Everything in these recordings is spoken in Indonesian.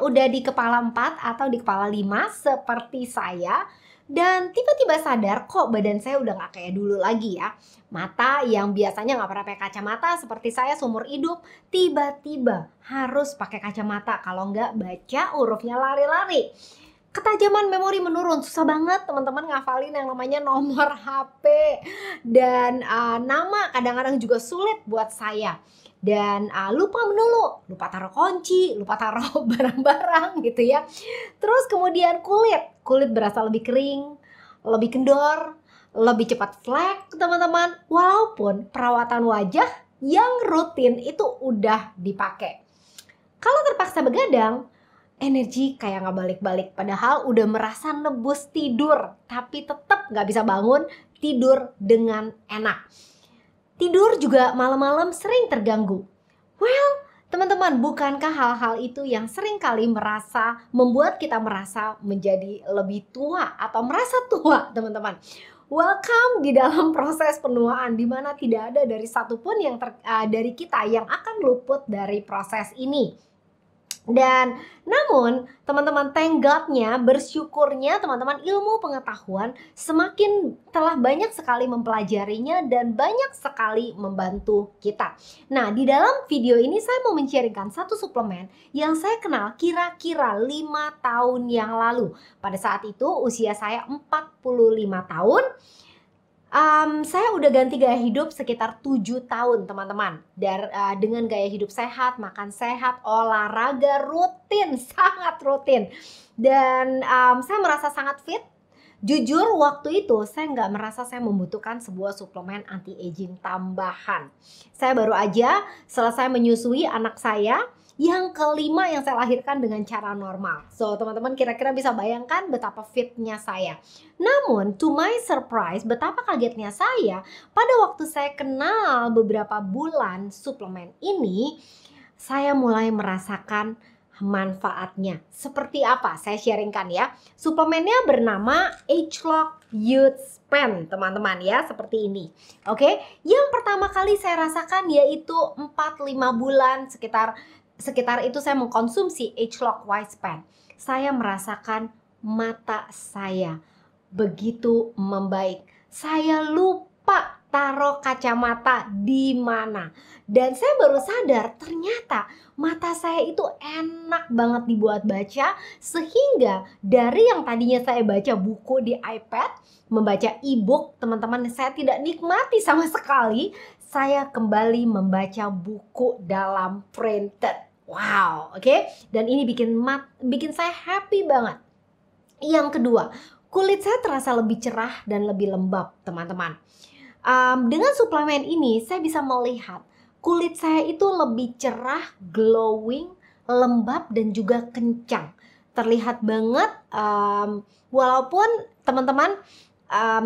yang udah di kepala 4 atau di kepala 5 seperti saya dan tiba-tiba sadar kok badan saya udah gak kayak dulu lagi ya. Mata yang biasanya gak pernah pakai kacamata seperti saya seumur hidup tiba-tiba harus pakai kacamata kalau nggak baca hurufnya lari-lari. Ketajaman memori menurun, susah banget teman-teman ngafalin yang namanya nomor HP dan nama kadang-kadang juga sulit buat saya. Dan lupa melulu, lupa taruh kunci, lupa taruh barang-barang gitu ya. Terus kemudian kulit berasa lebih kering, lebih kendor, lebih cepat flek teman-teman. Walaupun perawatan wajah yang rutin itu udah dipakai. Kalau terpaksa begadang, energi kayak gak balik-balik. Padahal udah merasa nebus tidur, tapi tetap gak bisa bangun tidur dengan enak. Tidur juga malam-malam sering terganggu. Well, teman-teman, bukankah hal-hal itu yang sering kali membuat kita merasa menjadi lebih tua atau merasa tua, teman-teman? Welcome di dalam proses penuaan, di mana tidak ada dari satupun dari kita yang akan luput dari proses ini. Dan namun teman-teman, thank God-nya, bersyukurnya teman-teman, ilmu pengetahuan semakin telah banyak sekali mempelajarinya dan banyak sekali membantu kita. Nah, di dalam video ini saya mau men-sharingkan satu suplemen yang saya kenal kira-kira 5 tahun yang lalu. Pada saat itu usia saya 45 tahun. Saya udah ganti gaya hidup sekitar 7 tahun teman-teman. Dengan gaya hidup sehat, makan sehat, olahraga rutin, sangat rutin. Dan saya merasa sangat fit. Jujur waktu itu saya nggak merasa saya membutuhkan sebuah suplemen anti-aging tambahan. Saya baru aja selesai menyusui anak saya yang kelima yang saya lahirkan dengan cara normal. So teman-teman kira-kira bisa bayangkan betapa fitnya saya. Namun to my surprise, betapa kagetnya saya pada waktu saya kenal beberapa bulan suplemen ini, saya mulai merasakan manfaatnya. Seperti apa? Saya sharingkan ya. Suplemennya bernama ageLOC Youth Span, teman-teman ya, seperti ini. Oke, yang pertama kali saya rasakan yaitu 4-5 bulan sekitar itu saya mengkonsumsi ageLOC Span. Saya merasakan mata saya begitu membaik. Saya lupa taruh kacamata di mana. Dan saya baru sadar ternyata mata saya itu enak banget dibuat baca. Sehingga dari yang tadinya saya baca buku di iPad, membaca e-book, teman-teman, saya tidak nikmati sama sekali. Saya kembali membaca buku dalam printed. Wow, oke. Dan ini bikin saya happy banget. Yang kedua, kulit saya terasa lebih cerah dan lebih lembab, teman-teman. Dengan suplemen ini, saya bisa melihat kulit saya itu lebih cerah, glowing, lembab, dan juga kencang. Terlihat banget, walaupun teman-teman,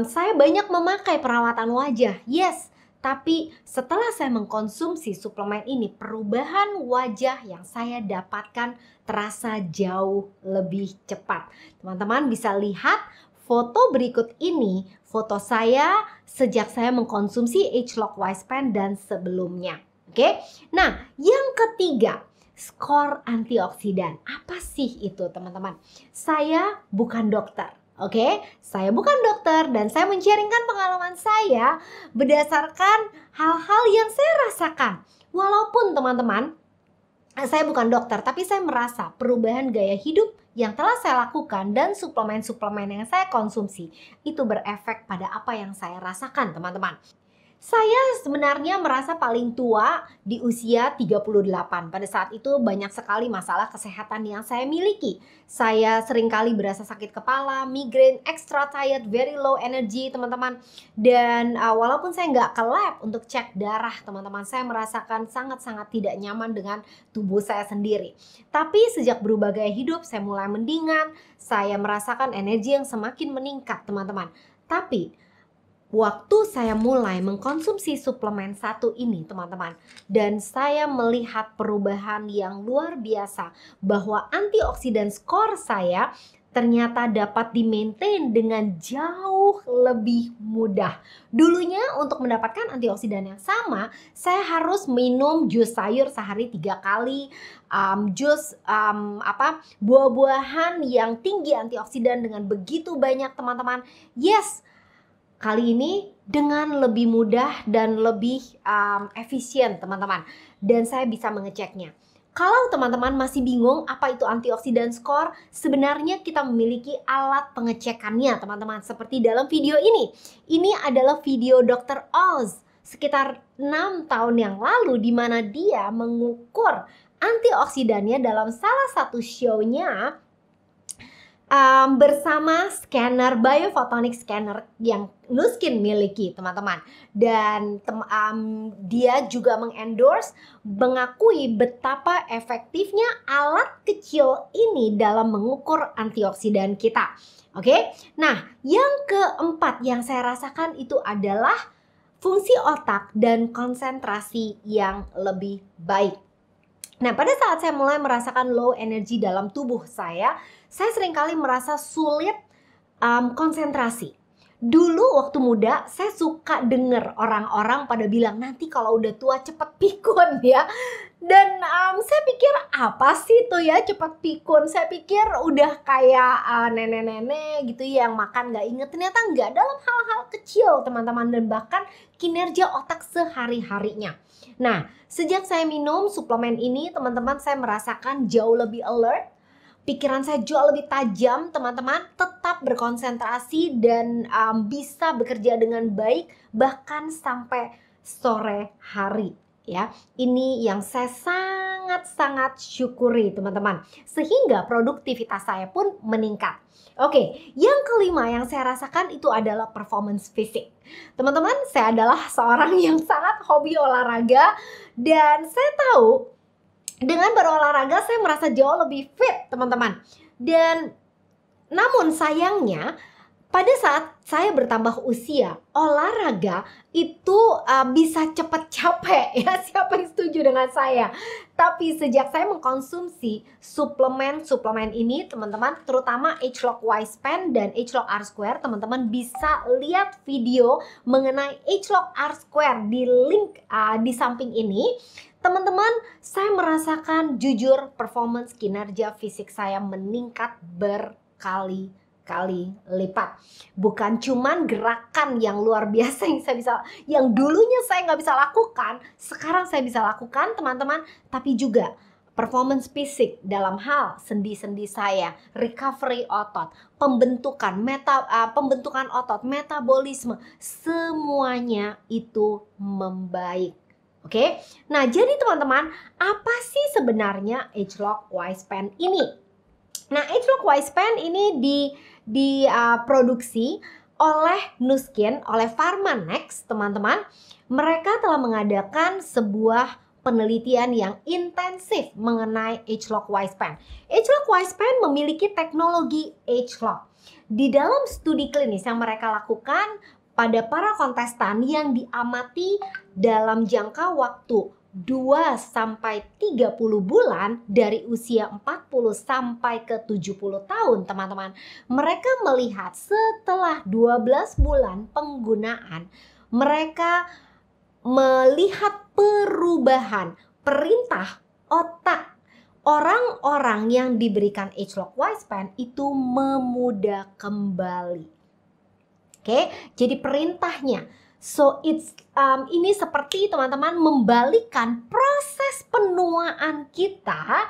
saya banyak memakai perawatan wajah. Yes, tapi setelah saya mengkonsumsi suplemen ini, perubahan wajah yang saya dapatkan terasa jauh lebih cepat. Teman-teman bisa lihat foto berikut ini, foto saya sejak saya mengkonsumsi ageLOC Span dan sebelumnya. Oke. Nah, yang ketiga, skor antioksidan. Apa sih itu, teman-teman? Saya bukan dokter. Oke, saya bukan dokter dan saya men-sharingkan pengalaman saya berdasarkan hal-hal yang saya rasakan. Walaupun teman-teman, saya bukan dokter, tapi saya merasa perubahan gaya hidup yang telah saya lakukan dan suplemen-suplemen yang saya konsumsi itu berefek pada apa yang saya rasakan, teman-teman. Saya sebenarnya merasa paling tua di usia 38. Pada saat itu banyak sekali masalah kesehatan yang saya miliki. Saya seringkali berasa sakit kepala, migrain, extra tired, very low energy, teman-teman. Dan walaupun saya nggak ke lab untuk cek darah, teman-teman, saya merasakan sangat-sangat tidak nyaman dengan tubuh saya sendiri. Tapi sejak berubah gaya hidup, saya mulai mendingan, saya merasakan energi yang semakin meningkat, teman-teman. Tapi waktu saya mulai mengkonsumsi suplemen satu ini, teman-teman, dan saya melihat perubahan yang luar biasa bahwa antioksidan skor saya ternyata dapat di-maintain dengan jauh lebih mudah. Dulunya untuk mendapatkan antioksidan yang sama, saya harus minum jus sayur sehari 3 kali, jus buah-buahan yang tinggi antioksidan dengan begitu banyak teman-teman. Yes, kali ini dengan lebih mudah dan lebih efisien teman-teman. Dan saya bisa mengeceknya. Kalau teman-teman masih bingung apa itu antioksidan score, sebenarnya kita memiliki alat pengecekannya teman-teman. Seperti dalam video ini. Ini adalah video Dr. Oz sekitar 6 tahun yang lalu di mana dia mengukur antioksidannya dalam salah satu show-nya bersama scanner biophotonic scanner yang Nu Skin miliki teman-teman. Dan dia juga mengendorse, mengakui betapa efektifnya alat kecil ini dalam mengukur antioksidan kita. Oke, nah yang keempat yang saya rasakan itu adalah fungsi otak dan konsentrasi yang lebih baik. Nah, pada saat saya mulai merasakan low energy dalam tubuh saya seringkali merasa sulit konsentrasi. Dulu waktu muda, saya suka dengar orang-orang pada bilang nanti kalau udah tua cepet pikun ya. Dan saya pikir apa sih tuh ya cepet pikun? Saya pikir udah kayak nenek-nenek gitu yang makan gak inget. Ternyata enggak, dalam hal-hal kecil teman-teman, dan bahkan kinerja otak sehari-harinya. Nah, sejak saya minum suplemen ini teman-teman, saya merasakan jauh lebih alert. Pikiran saya jauh lebih tajam teman-teman, tetap berkonsentrasi dan bisa bekerja dengan baik bahkan sampai sore hari ya. Ini yang saya sangat-sangat syukuri teman-teman, sehingga produktivitas saya pun meningkat. Oke, yang kelima yang saya rasakan itu adalah performance fisik. Teman-teman, saya adalah seorang yang sangat hobi olahraga dan saya tahu dengan berolahraga saya merasa jauh lebih fit teman-teman. Dan namun sayangnya pada saat saya bertambah usia, olahraga itu bisa cepat capek ya. Siapa yang setuju dengan saya? Tapi sejak saya mengkonsumsi suplemen ini teman-teman, terutama ageLOC Y-Span dan ageLOC R-Square, teman-teman bisa lihat video mengenai ageLOC R-Square di link di samping ini. Teman-teman, saya merasakan jujur performance kinerja fisik saya meningkat berkali-kali lipat. Bukan cuman gerakan yang luar biasa yang dulunya saya nggak bisa lakukan, sekarang saya bisa lakukan teman-teman, tapi juga performance fisik dalam hal sendi-sendi saya, recovery otot, pembentukan otot, metabolisme, semuanya itu membaik. Oke, nah jadi teman-teman, apa sih sebenarnya ageLOC Y-Span ini? Nah, ageLOC Y-Span ini diproduksi oleh Nu Skin, oleh Pharmanex teman-teman. Mereka telah mengadakan sebuah penelitian yang intensif mengenai ageLOC Y-Span. ageLOC Y-Span memiliki teknologi ageLOC. Di dalam studi klinis yang mereka lakukan pada para kontestan yang diamati dalam jangka waktu 2-30 bulan dari usia 40 sampai ke 70 tahun teman-teman. Mereka melihat setelah 12 bulan penggunaan, mereka melihat perubahan perintah otak orang-orang yang diberikan ageLOC Y-Span itu memudah kembali. Oke, jadi perintahnya. So ini seperti teman-teman membalikan proses penuaan kita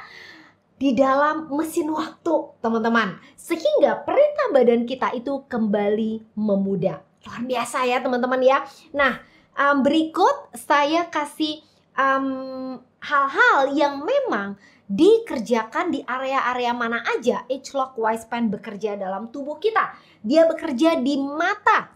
di dalam mesin waktu teman-teman. Sehingga perintah badan kita itu kembali memudah. Luar biasa ya teman-teman ya. Nah berikut saya kasih hal-hal yang memang dikerjakan di area-area mana aja ageLOC Y-Span bekerja dalam tubuh kita. Dia bekerja di mata.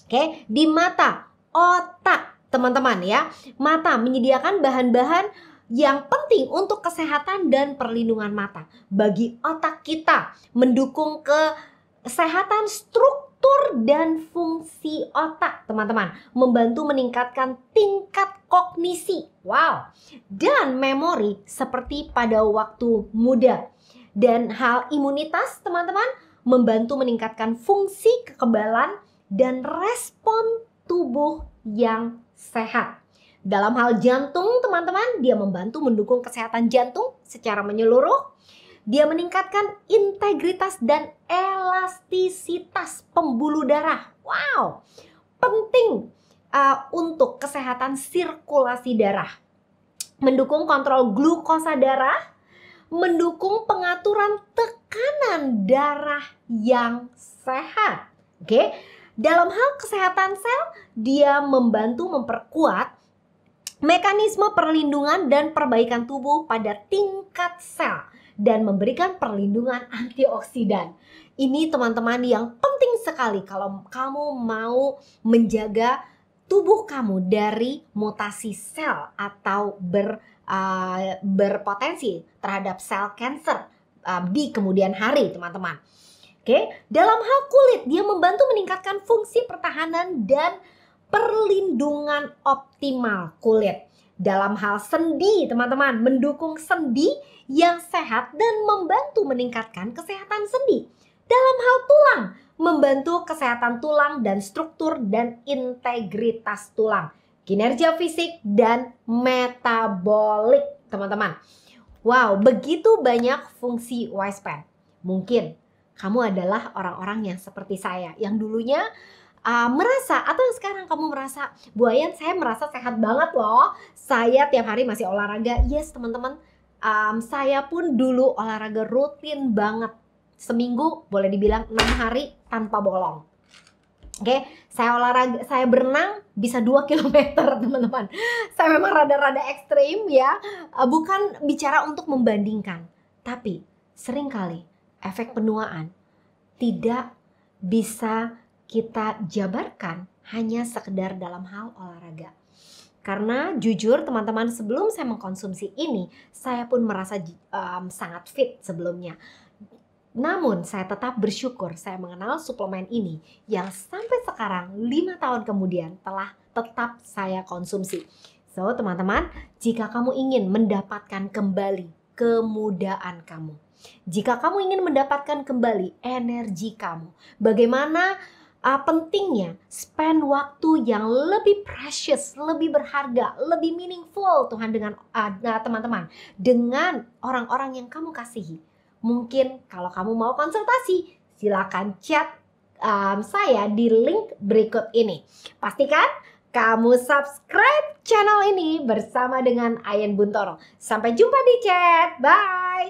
Oke, di mata, otak, teman-teman ya. Mata menyediakan bahan-bahan yang penting untuk kesehatan dan perlindungan mata. Bagi otak kita, mendukung kesehatan struktur dan fungsi otak, teman-teman. Membantu meningkatkan tingkat kognisi. Wow. Dan memori seperti pada waktu muda. Dan hal imunitas teman-teman membantu meningkatkan fungsi kekebalan dan respon tubuh yang sehat. Dalam hal jantung teman-teman, dia membantu mendukung kesehatan jantung secara menyeluruh. Dia meningkatkan integritas dan elastisitas pembuluh darah. Wow, penting untuk kesehatan sirkulasi darah. Mendukung kontrol glukosa darah, mendukung pengaturan tekanan darah yang sehat. Oke, dalam hal kesehatan sel, dia membantu memperkuat mekanisme perlindungan dan perbaikan tubuh pada tingkat sel dan memberikan perlindungan antioksidan. Ini teman-teman yang penting sekali kalau kamu mau menjaga tubuh kamu dari mutasi sel atau berpotensi terhadap sel kanker di kemudian hari, teman-teman. Oke, dalam hal kulit, dia membantu meningkatkan fungsi pertahanan dan perlindungan optimal kulit. Dalam hal sendi, teman-teman, mendukung sendi yang sehat dan membantu meningkatkan kesehatan sendi. Dalam hal tulang, membantu kesehatan tulang dan struktur dan integritas tulang, kinerja fisik dan metabolik, teman-teman. Wow, begitu banyak fungsi Wisepad. Mungkin kamu adalah orang-orang yang seperti saya, yang dulunya merasa, atau sekarang kamu merasa, Bu Ayan, saya merasa sehat banget loh. Saya tiap hari masih olahraga. Yes, teman-teman, saya pun dulu olahraga rutin banget. Seminggu boleh dibilang 6 hari tanpa bolong. Oke, saya olahraga, saya berenang bisa 2 km, teman-teman. Saya memang rada-rada ekstrim ya. Bukan bicara untuk membandingkan, tapi seringkali efek penuaan tidak bisa kita jabarkan hanya sekedar dalam hal olahraga. Karena jujur teman-teman, sebelum saya mengkonsumsi ini, saya pun merasa sangat fit sebelumnya. Namun saya tetap bersyukur saya mengenal suplemen ini yang sampai sekarang 5 tahun kemudian telah tetap saya konsumsi. So teman-teman, jika kamu ingin mendapatkan kembali kemudaan kamu, jika kamu ingin mendapatkan kembali energi kamu, bagaimana pentingnya spend waktu yang lebih precious, lebih berharga, lebih meaningful Tuhan dengan teman-teman, dengan orang-orang yang kamu kasihi. Mungkin kalau kamu mau konsultasi, silakan chat saya di link berikut ini. Pastikan kamu subscribe channel ini bersama dengan Ayan Buntoro. Sampai jumpa di chat. Bye!